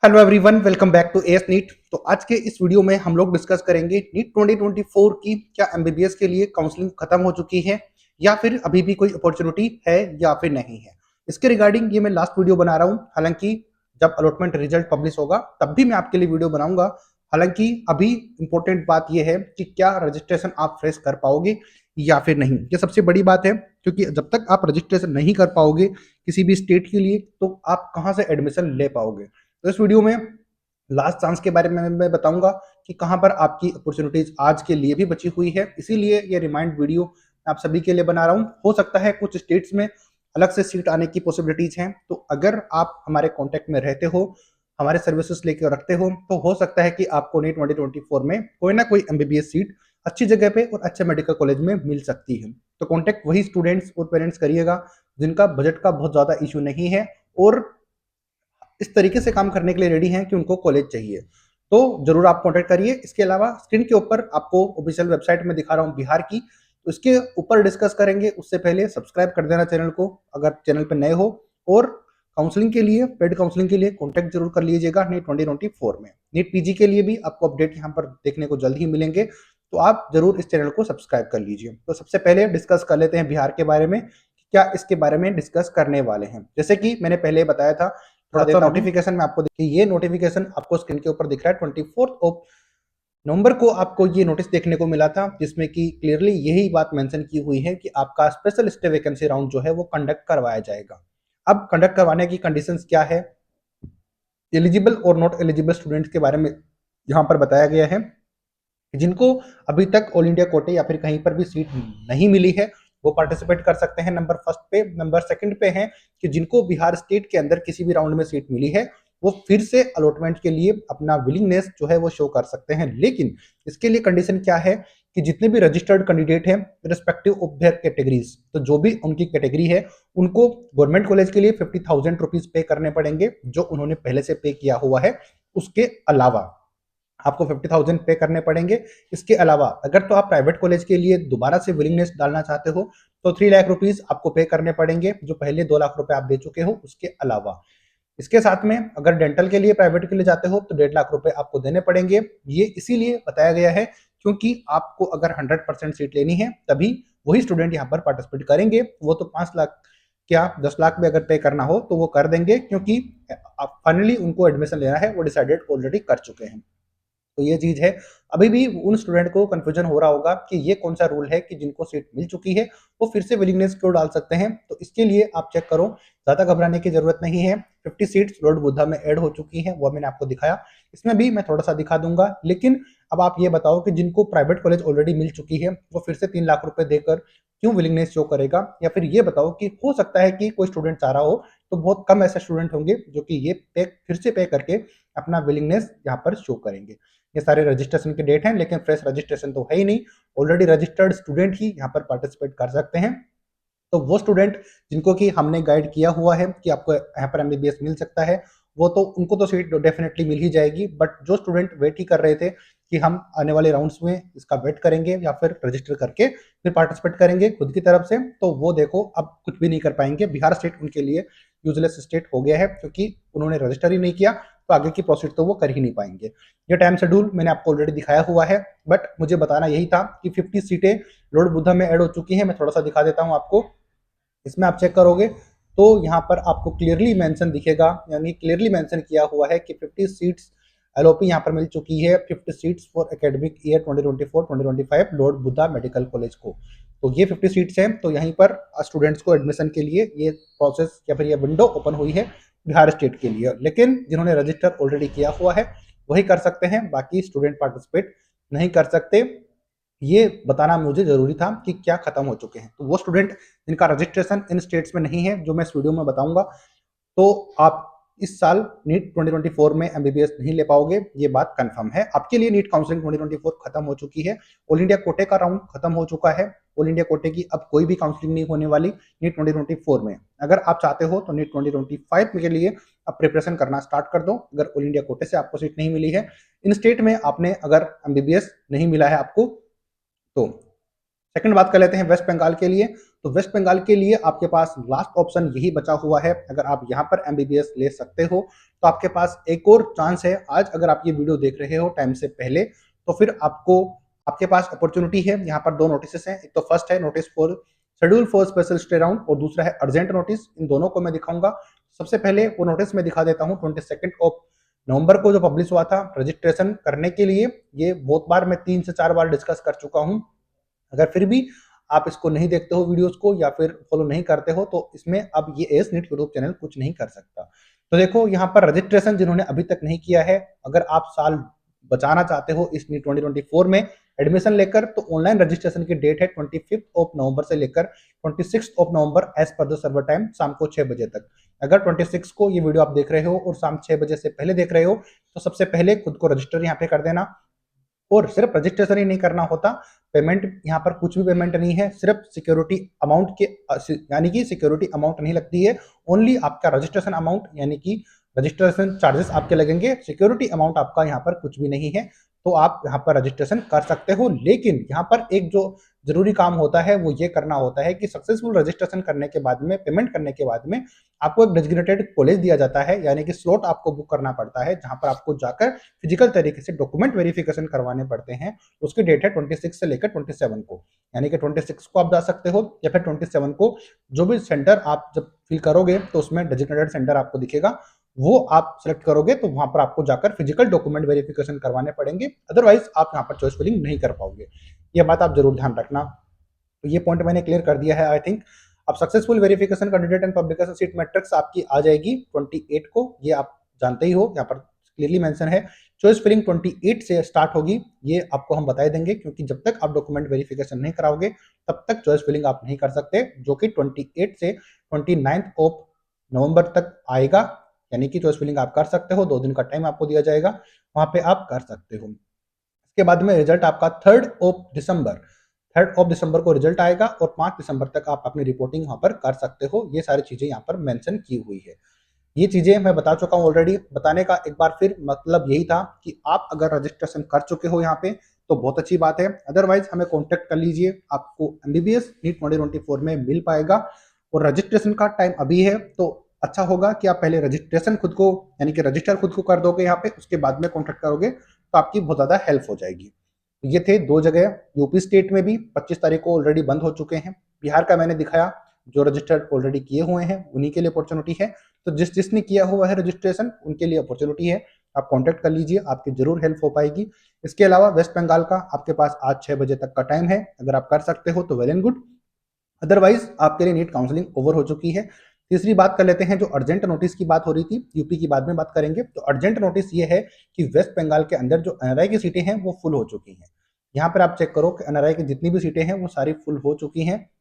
Hello everyone, welcome back to AS NEET. तो आज के इस वीडियो में हम लोग डिस्कस करेंगे नीट 2024 की क्या एमबीबीएस के लिए काउंसलिंग खत्म हो चुकी है या फिर अभी भी कोई अपॉर्चुनिटी है या फिर नहीं है। इसके रिगार्डिंग ये मैं लास्ट वीडियो बना रहा हूँ। हालांकि जब अलॉटमेंट रिजल्ट पब्लिश होगा तब भी मैं आपके लिए वीडियो बनाऊंगा। हालांकि अभी इंपॉर्टेंट बात यह है कि क्या रजिस्ट्रेशन आप फ्रेश कर पाओगे या फिर नहीं, ये सबसे बड़ी बात है। क्योंकि जब तक आप रजिस्ट्रेशन नहीं कर पाओगे किसी भी स्टेट के लिए तो आप कहाँ से एडमिशन ले पाओगे। तो इस वीडियो में लास्ट चांस के बारे में मैं बताऊंगा कि कहां पर आपकी अपॉर्चुनिटीज आज के लिए भी बची हुई है। इसीलिए ये रिमाइंड वीडियो मैं आप सभी के लिए बना रहा हूं। हो सकता है कुछ स्टेट्स में अलग से सीट आने की पॉसिबिलिटीज हैं, तो अगर आप हमारे कांटेक्ट में रहते हो, हमारे सर्विसेज लेके रखते हो, तो हो सकता है कि आपको नीट 2024 में कोई ना कोई एमबीबीएस सीट अच्छी जगह पे और अच्छे मेडिकल कॉलेज में मिल सकती है। तो कांटेक्ट वही स्टूडेंट्स और पेरेंट्स करिएगा जिनका बजट का बहुत ज्यादा इशू नहीं है और इस तरीके से काम करने के लिए रेडी हैं कि उनको कॉलेज चाहिए। तो जरूर आप कॉन्टेक्ट करिए। इसके अलावा स्क्रीन के ऊपर आपको ऑफिशियल वेबसाइट में दिखा रहा हूँ बिहार की, तो इसके ऊपर डिस्कस करेंगे। उससे पहले सब्सक्राइब कर देना चैनल को अगर चैनल पर नए हो, और काउंसलिंग के लिए, पेड काउंसलिंग के लिए कॉन्टैक्ट जरूर कर लीजिएगा नीट 2024 में। नीट पीजी के लिए भी आपको अपडेट यहाँ पर देखने को जल्द ही मिलेंगे, तो आप जरूर इस चैनल को सब्सक्राइब कर लीजिए। तो सबसे पहले डिस्कस कर लेते हैं बिहार के बारे में, क्या इसके बारे में डिस्कस करने वाले हैं। जैसे कि मैंने पहले बताया था, थोड़ा सा नोटिफिकेशन में आपको देखिए, ये नोटिफिकेशन आपको स्क्रीन के ऊपर दिख रहा है। 24 नवंबर को आपको ये नोटिस देखने को मिला था, जिसमें कि क्लियरली यही बात मेंशन की हुई है कि आपका स्पेशल स्टे वैकेंसी राउंड जो है वो कंडक्ट करवाया जाएगा। अब कंडक्ट करवाने की कंडीशंस क्या है, एलिजिबल और नॉट एलिजिबल स्टूडेंट्स के बारे में यहाँ पर बताया गया है। जिनको अभी तक ऑल इंडिया कोटे या फिर कहीं पर भी सीट नहीं मिली है वो पार्टिसिपेट कर सकते हैं, नंबर फर्स्ट पे। नंबर सेकंड पे है कि जिनको बिहार स्टेट के अंदर किसी भी राउंड में सीट मिली है वो फिर से अलॉटमेंट के लिए अपना विलिंगनेस जो है वो शो कर सकते हैं। लेकिन इसके लिए कंडीशन क्या है कि जितने भी रजिस्टर्ड कैंडिडेट हैं रिस्पेक्टिव ऑफ देयर कैटेगरीज, तो जो भी उनकी कैटेगरी है उनको गवर्नमेंट कॉलेज के लिए 50,000 रुपीज पे करने पड़ेंगे, जो उन्होंने पहले से पे किया हुआ है। उसके अलावा आपको 50,000 पे करने पड़ेंगे। इसके अलावा अगर तो आप प्राइवेट कॉलेज के लिए दोबारा से विलिंगनेस डालना चाहते हो तो 3 लाख रुपीज आपको पे करने पड़ेंगे, जो पहले 2 लाख रुपए आप दे चुके हो उसके अलावा। इसके साथ में अगर डेंटल के लिए प्राइवेट के लिए जाते हो तो 1.5 लाख रुपए आपको देने पड़ेंगे। ये इसीलिए बताया गया है क्योंकि आपको अगर 100% सीट लेनी है तभी वही स्टूडेंट यहाँ पर पार्टिसिपेट करेंगे। वो तो 5 लाख क्या 10 लाख भी अगर पे करना हो तो वो कर देंगे, क्योंकि फाइनली उनको एडमिशन लेना है वो डिसाइडेड ऑलरेडी कर चुके हैं। तो ये चीज है। अभी भी उन स्टूडेंट को कंफ्यूजन हो रहा होगा कि ये कौन सा रूल है कि जिनको सीट मिल चुकी है वो फिर से विलिंगनेस क्यों डाल सकते हैं। तो इसके लिए आप चेक करो, ज्यादा घबराने की जरूरत नहीं है। 50 सीट्स लॉर्ड बुद्धा में ऐड हो चुकी हैं, वो मैंने आपको दिखाया। इसमें भी मैं थोड़ा सा दिखा दूंगा। लेकिन अब आप ये बताओ कि जिनको प्राइवेट कॉलेज ऑलरेडी मिल चुकी है वो फिर से 3 लाख रुपए देकर क्यों विलिंगनेस शो करेगा। या फिर ये बताओ कि हो सकता है कि कोई स्टूडेंट चाह रहा हो, तो बहुत कम ऐसे स्टूडेंट होंगे जो कि ये पे फिर से पे करके अपना विलिंगनेस यहाँ पर शो करेंगे। ये सारे रजिस्ट्रेशन के डेट हैं, लेकिन फ्रेश रजिस्ट्रेशन तो है ही नहीं। ऑलरेडी रजिस्टर्ड स्टूडेंट ही यहाँ पर पार्टिसिपेट कर सकते हैं। तो वो स्टूडेंट जिनको कि हमने गाइड किया हुआ है कि आपको यहाँ पर एमबीबीएस मिल सकता है, वो तो उनको तो सीट डेफिनेटली मिल ही जाएगी। बट जो स्टूडेंट वेट ही कर रहे थे कि हम आने वाले राउंड्स में इसका वेट करेंगे या फिर रजिस्टर करके फिर पार्टिसिपेट करेंगे खुद की तरफ से, तो वो देखो अब कुछ भी नहीं कर पाएंगे। बिहार स्टेट उनके लिए यूजलेस स्टेट हो गया है, क्योंकि उन्होंने रजिस्टर ही नहीं किया, तो आगे की प्रोसीड तो वो कर ही नहीं पाएंगे। ये टाइम शेड्यूल मैंने आपको ऑलरेडी दिखाया हुआ है, बट मुझे बताना यही था कि 50 सीटें लॉर्ड बुद्धा में ऐड हो चुकी हैं। मैं थोड़ा सा दिखा देता हूँ आपको। इसमें आप चेक करोगे तो यहाँ पर आपको क्लियरली मेंशन दिखेगा, यानी क्लियरली मेंशन किया हुआ है कि 50 सीट्स एलओपी यहाँ पर मिल चुकी है। 50 seats for academic year 2024-2025 Lord Buddha medical college को। तो ये 50 सीट्स हैं। तो यहीं पर स्टूडेंट्स को एडमिशन के लिए ये प्रोसेस या फिर ये विंडो ओपन हुई है बिहार स्टेट के लिए। लेकिन जिन्होंने रजिस्टर ऑलरेडी किया हुआ है वही कर सकते हैं, बाकी स्टूडेंट पार्टिसिपेट नहीं कर सकते। ये बताना मुझे जरूरी था कि क्या खत्म हो चुके हैं। तो वो स्टूडेंट जिनका रजिस्ट्रेशन इन स्टेट्स में नहीं है, जो मैं इस वीडियो में बताऊंगा, तो आप इस साल नीट 2024 में एमबीबीएस नहीं ले पाओगे, ये बात कंफर्म है। आपके लिए नीट काउंसलिंग 2024 खत्म हो चुकी है। ऑल इंडिया कोटे का राउंड खत्म हो चुका है। ऑल इंडिया कोटे की अब कोई भी काउंसलिंग नहीं होने वाली नीट 2024 में। अगर आप चाहते हो तो नीट 2025 के लिए आप प्रिपरेशन करना स्टार्ट कर दो, अगर ऑल इंडिया कोटे से आपको सीट नहीं मिली है। इन स्टेट में आपने अगर एमबीबीएस नहीं मिला है आपको तो। सेकंड बात कर लेते हैं वेस्ट बंगाल के लिए। तो वेस्ट बंगाल के लिए आपके पास लास्ट ऑप्शन यही बचा हुआ है। अगर आप यहाँ पर एमबीबीएस ले सकते हो तो आपके पास एक और चांस है। आज अगर आप ये वीडियो देख रहे हो टाइम से पहले तो फिर आपके पास अपॉर्चुनिटी है। यहाँ पर दो नोटिस हैं, एक तो फर्स्ट है notice for schedule for special stay round और दूसरा है अर्जेंट नोटिस। इन दोनों को मैं दिखाऊंगा। सबसे पहले वो नोटिस मैं दिखा देता हूँ 22 नवंबर को जो पब्लिश हुआ था रजिस्ट्रेशन करने के लिए। ये बहुत बार मैं 3 से 4 बार डिस्कस कर चुका हूँ। अगर फिर भी आप इसको नहीं देखते हो वीडियोस को या फिर फॉलो नहीं करते हो तो इसमें अब ये एस नीट यूट्यूब चैनल कुछ नहीं कर सकता। तो देखो यहाँ पर रजिस्ट्रेशन जिन्होंने अभी तक नहीं किया है, अगर आप साल बचाना चाहते हो इस नीट 2024 में एडमिशन लेकर, तो ऑनलाइन रजिस्ट्रेशन की डेट है 25 नवंबर से लेकर 26 नवंबर as per the server time शाम को 6 बजे तक। अगर 26 को ये वीडियो आप देख रहे हो और शाम 6 बजे से पहले देख रहे हो तो सबसे पहले खुद को रजिस्टर यहाँ पे कर देना। और सिर्फ रजिस्ट्रेशन ही नहीं करना होता, पेमेंट यहाँ पर कुछ भी पेमेंट नहीं है, सिर्फ सिक्योरिटी अमाउंट के यानी कि सिक्योरिटी अमाउंट नहीं लगती है, ओनली आपका रजिस्ट्रेशन अमाउंट यानी कि रजिस्ट्रेशन चार्जेस आपके लगेंगे। सिक्योरिटी अमाउंट आपका यहाँ पर कुछ भी नहीं है, तो आप यहाँ पर रजिस्ट्रेशन कर सकते हो। लेकिन यहाँ पर एक जो जरूरी काम होता है वो ये करना होता है कि सक्सेसफुल रजिस्ट्रेशन करने के बाद में, पेमेंट करने के बाद में आपको एक डेजिग्नेटेड कॉलेज दिया जाता है, यानी कि स्लॉट आपको बुक करना पड़ता है जहां पर आपको जाकर फिजिकल तरीके से डॉक्यूमेंट वेरिफिकेशन करवाने पड़ते हैं। उसकी डेट है 26 से लेकर 27 को, यानी कि 26 को आप जा सकते हो या फिर 27 को। जो भी सेंटर आप जब फिल करोगे तो उसमें डेजिग्नेटेड सेंटर आपको दिखेगा, वो आप सेलेक्ट करोगे तो वहां पर आपको जाकर फिजिकल डॉक्यूमेंट वेरिफिकेशन करवाने पड़ेंगे, अदरवाइज आप यहाँ पर चॉइस फिलिंग नहीं कर पाओगे। ये बात आप जरूर ध्यान रखना। तो ये पॉइंट मैंने क्लियर कर दिया है आई थिंक। अब successful verification candidate and publication seat matrix आपकी आ जाएगी 28 को, ये आप जानते ही हो, यहाँ पर क्लियरली मेंशन है। चॉइस फिलिंग 28 से स्टार्ट होगी, ये आपको हम बता देंगे, क्योंकि जब तक आप डॉक्यूमेंट वेरिफिकेशन नहीं कराओगे तब तक चॉइस फिलिंग आप नहीं कर सकते, जो कि 28 से 29 नवंबर तक आएगा। यानी कि चॉइस फिलिंग आप कर सकते हो, 2 दिन का टाइम आपको दिया जाएगा, वहां पे आप कर सकते हो। इसके बाद में रिजल्ट आपका 3 दिसंबर को रिजल्ट आएगा और 5 दिसंबर तक आप अपनी रिपोर्टिंग वहां पर कर सकते हो। ये सारी चीजें यहाँ पर मेंशन की हुई है। ये चीजें मैं बता चुका हूँ ऑलरेडी। बताने का एक बार फिर मतलब यही था कि आप अगर रजिस्ट्रेशन कर चुके हो यहाँ पे तो बहुत अच्छी बात है, अदरवाइज हमें कॉन्टेक्ट कर लीजिए, आपको एमबीबीएस नीट 2024 में मिल पाएगा। और रजिस्ट्रेशन का टाइम अभी है, तो अच्छा होगा कि आप पहले रजिस्ट्रेशन खुद को यानी कि रजिस्टर खुद को कर दोगे यहाँ पे, उसके बाद में कॉन्टेक्ट करोगे तो आपकी बहुत ज्यादा हेल्प हो जाएगी। ये थे 2 जगह। यूपी स्टेट में भी 25 तारीख को ऑलरेडी बंद हो चुके हैं। बिहार का मैंने दिखाया, जो रजिस्टर्ड ऑलरेडी किए हुए हैं उन्हीं के लिए अपॉर्चुनिटी है। तो जिसने किया हुआ है रजिस्ट्रेशन उनके लिए अपॉर्चुनिटी है, आप कांटेक्ट कर लीजिए, आपकी जरूर हेल्प हो पाएगी। इसके अलावा वेस्ट बंगाल का आपके पास आज 6 बजे तक का टाइम है, अगर आप कर सकते हो तो वेल एंड गुड, अदरवाइज आपके लिए नीट काउंसलिंग ओवर हो चुकी है। तीसरी बात कर लेते हैं, जो अर्जेंट नोटिस की बात हो रही थी, यूपी की बाद में बात करेंगे। तो अर्जेंट नोटिस ये है कि वेस्ट बंगाल के अंदर जो एनआरआई की सीटें हैं वो फुल हो चुकी हैं। यहाँ पर आप चेक करो कि एनआरआई की जितनी भी सीटें हैं वो सारी फुल हो चुकी हैं।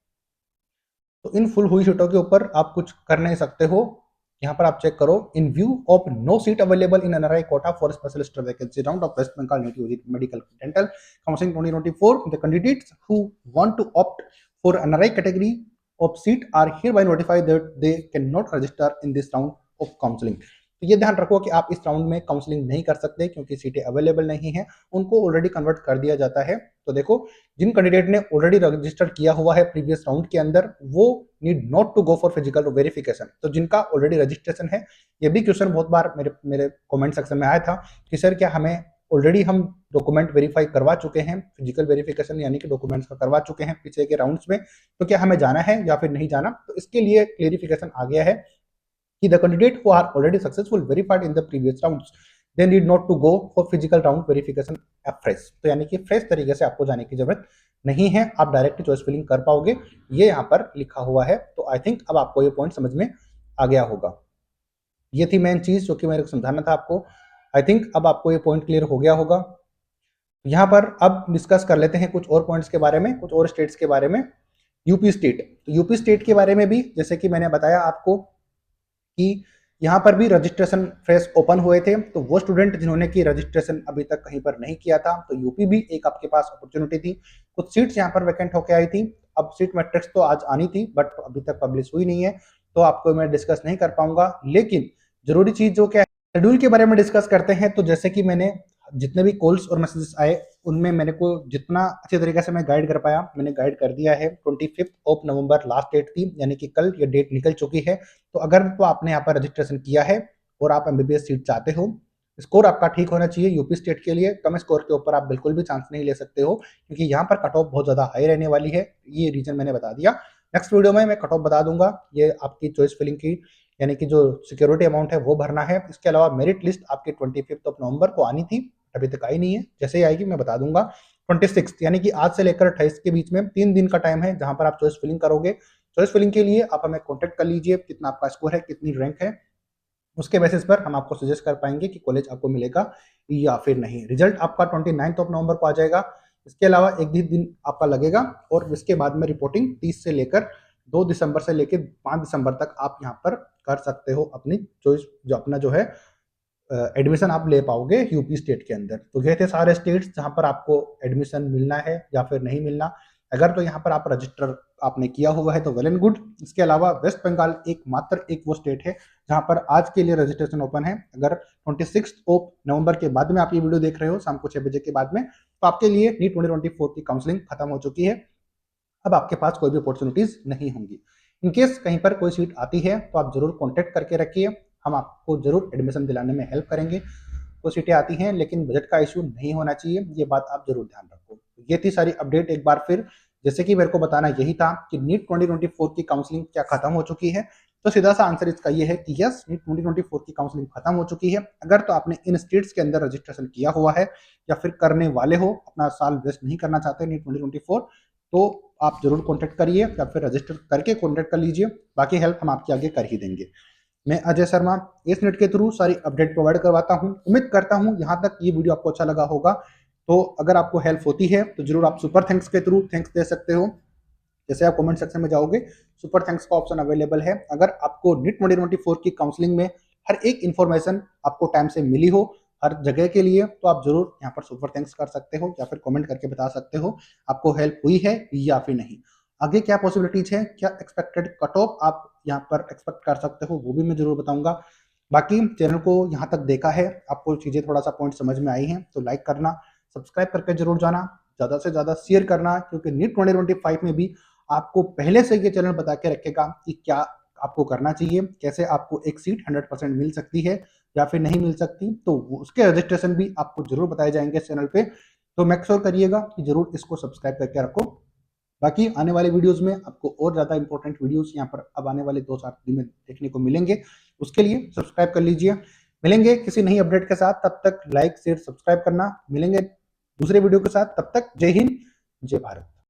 तो इन फुल हुई सीटों के ऊपर आप कुछ कर नहीं सकते हो। यहाँ पर आप चेक करो, in view of no seat available in NRI quota for specialist vacancy round of West Bengal NEET UG medical dental counselling 2024, the candidates who want to opt for NRI category of seat are hereby notified that they cannot register in this round of counseling। तो ये ध्यान रखो कि आप इस round में counselling नहीं कर सकते क्योंकि सीटें अवेलेबल नहीं है, उनको ऑलरेडी कन्वर्ट कर दिया जाता है। तो देखो, जिन कैंडिडेट ने ऑलरेडी रजिस्टर किया हुआ है प्रीवियस राउंड के अंदर, वो need not to go for physical verification. तो जिनका ऑलरेडी रजिस्ट्रेशन है, ये भी क्वेश्चन बहुत बार मेरे कमेंट सेक्शन में आया था कि सर क्या हमें ऑलरेडी हम डॉक्यूमेंट वेरीफाई करवा चुके हैं, फिजिकल वेरिफिकेशन यानी कि डॉक्यूमेंट्स का करवा चुके हैं पिछले के राउंड्स में, तो क्या हमें जाना है या फिर नहीं जाना। तो इसके लिए क्लेरिफिकेशन आ गया है कि the candidate who are already successful verified in the previous rounds they need not to go for physical round verification fresh. तो यानी कि फ्रेश तरीके से आपको जाने की जरूरत नहीं है, आप डायरेक्ट चॉइस फिलिंग कर पाओगे, ये यहाँ पर लिखा हुआ है। तो आई थिंक अब आपको ये पॉइंट समझ में आ गया होगा। ये थी मेन चीज जो कि मेरे को समझाना था आपको। आई थिंक अब आपको ये पॉइंट क्लियर हो गया होगा। यहाँ पर अब डिस्कस कर लेते हैं कुछ और पॉइंट्स के बारे में, कुछ और स्टेट्स के बारे में। यूपी स्टेट, तो यूपी स्टेट के बारे में भी जैसे कि मैंने बताया आपको कि यहाँ पर भी रजिस्ट्रेशन फ्रेश ओपन हुए थे। तो वो स्टूडेंट जिन्होंने की रजिस्ट्रेशन अभी तक कहीं पर नहीं किया था, तो यूपी भी एक आपके पास अपॉर्चुनिटी थी। कुछ सीट्स यहाँ पर वैकेंट होकर आई थी। अब सीट मैट्रिक्स तो आज आनी थी बट अभी तक पब्लिश हुई नहीं है, तो आपको मैं डिस्कस नहीं कर पाऊंगा। लेकिन जरूरी चीज जो क्या है, शेड्यूल के बारे में डिस्कस करते हैं। तो जैसे कि मैंने जितने भी कॉल्स और मैसेजेस आए उनमें मेरे को जितना अच्छे तरीके से मैं गाइड कर पाया मैंने गाइड कर दिया है। 25 ऑफ नवंबर लास्ट डेट थी, यानी कि कल ये डेट निकल चुकी है। तो अगर तो आपने यहाँ पर रजिस्ट्रेशन किया है और आप एमबीबीएस सीट चाहते हो, स्कोर आपका ठीक होना चाहिए। यूपी स्टेट के लिए कम स्कोर के ऊपर आप बिल्कुल भी चांस नहीं ले सकते हो, क्योंकि यहाँ पर कट ऑफ बहुत ज़्यादा हाई रहने वाली है। ये रीजन मैंने बता दिया। नेक्स्ट वीडियो में मैं कट ऑफ बता दूंगा। ये आपकी चॉइस फिलिंग की, यानी कि जो सिक्योरिटी अमाउंट है वो भरना है। इसके अलावा मेरिट लिस्ट आपके 25 ऑफ नवंबर को आनी थी, अभी तक आई नहीं है। जैसे ही आएगी मैं बता दूंगा। 26 यानी कि आज से लेकर 28 के बीच में 3 दिन का टाइम है, जहां पर आप चॉइस फिलिंग करोगे। चॉइस फिलिंग के लिए आप हमें कॉन्टेक्ट कर लीजिए, कितना आपका स्कोर है, कितनी रैंक है, उसके बेसिस पर हम आपको सजेस्ट कर पाएंगे कि कॉलेज आपको मिलेगा या फिर नहीं। रिजल्ट आपका 29 ऑफ नवंबर को आ जाएगा। इसके अलावा एक दिन आपका लगेगा, और इसके बाद में रिपोर्टिंग 30 से लेकर 2 दिसंबर से लेकर 5 दिसंबर तक आप यहाँ पर कर सकते हो अपनी चॉइस, जो अपना जो है एडमिशन आप ले पाओगे यूपी स्टेट के अंदर। तो ये थे सारे स्टेट्स जहां पर आपको एडमिशन मिलना है या फिर नहीं मिलना। अगर तो यहाँ पर आप रजिस्टर आपने किया हुआ है तो वेल एंड गुड। इसके अलावा वेस्ट बंगाल मात्र एक वो स्टेट है जहां पर आज के लिए रजिस्ट्रेशन ओपन है। अगर 26 ऑफ नवंबर के बाद में आप ये वीडियो देख रहे हो शाम को 6 बजे के बाद में, तो आपके लिए नीट 2024 की काउंसलिंग खत्म हो चुकी है। अब आपके पास कोई भी अपॉर्चुनिटीज नहीं होंगी। इनकेस कहीं पर कोई सीट आती है तो आप जरूर कॉन्टेक्ट करके रखिए, हम आपको जरूर एडमिशन दिलाने में हेल्प करेंगे। कुछ सीटें आती हैं लेकिन बजट का इशू नहीं होना चाहिए, ये बात आप जरूर ध्यान रखो। ये थी सारी अपडेट एक बार फिर। जैसे कि मेरे को बताना यही था कि नीट 2024 की काउंसलिंग क्या खत्म हो चुकी है, तो सीधा सा आंसर इसका ये है कि यस, नीट 2024 की काउंसलिंग खत्म हो चुकी है। अगर तो आपने इन स्टेट्स के अंदर रजिस्ट्रेशन किया हुआ है या फिर करने वाले हो, अपना साल वेस्ट नहीं करना चाहते नीट 2024, तो आप जरूर कॉन्टेक्ट करिए या फिर रजिस्टर करके कॉन्टेक्ट कर लीजिए। बाकी हेल्प हम आपके आगे कर ही देंगे। मैं अजय शर्मा इस नेट के थ्रू सारी अपडेट प्रोवाइड करवाता हूं। उम्मीद करता हूं यहाँ तक ये वीडियो आपको अच्छा लगा होगा। तो अगर आपको हेल्प होती है तो जरूर आप सुपर थैंक्स के थ्रू थैंक्स दे सकते हो। जैसे आप कमेंट सेक्शन में जाओगे, सुपर थैंक्स का ऑप्शन अवेलेबल है। अगर आपको नीट 2024 की काउंसलिंग में हर एक इंफॉर्मेशन आपको टाइम से मिली हो हर जगह के लिए, तो आप जरूर यहाँ पर सुपर थैंक्स कर सकते हो या फिर कमेंट करके बता सकते हो आपको हेल्प हुई है या फिर नहीं। आगे क्या पॉसिबिलिटीज है, क्या एक्सपेक्टेड कट ऑफ आप यहाँ पर एक्सपेक्ट कर सकते हो, वो भी मैं जरूर बताऊंगा। बाकी चैनल को यहाँ तक देखा है, आपको चीजें थोड़ा सा पॉइंट समझ में आई हैं, तो लाइक करना, सब्सक्राइब करके जरूर जाना, ज्यादा से ज्यादा शेयर करना, क्योंकि नीट 2025 में भी आपको पहले से ये चैनल बता के रखेगा कि क्या आपको करना चाहिए, कैसे आपको एक सीट 100% मिल सकती है या फिर नहीं मिल सकती। तो उसके रजिस्ट्रेशन भी आपको जरूर बताए जाएंगे इस चैनल पे। तो मेक श्योर करिएगा कि जरूर इसको सब्सक्राइब करके रखो। बाकी आने वाले वीडियोस में आपको और ज़्यादा इंपॉर्टेंट वीडियोस यहाँ पर अब आने वाले 2-4 दिन में देखने को मिलेंगे। उसके लिए सब्सक्राइब कर लीजिए। मिलेंगे किसी नई अपडेट के साथ, तब तक लाइक शेयर सब्सक्राइब करना। मिलेंगे दूसरे वीडियो के साथ, तब तक जय हिंद, जय भारत।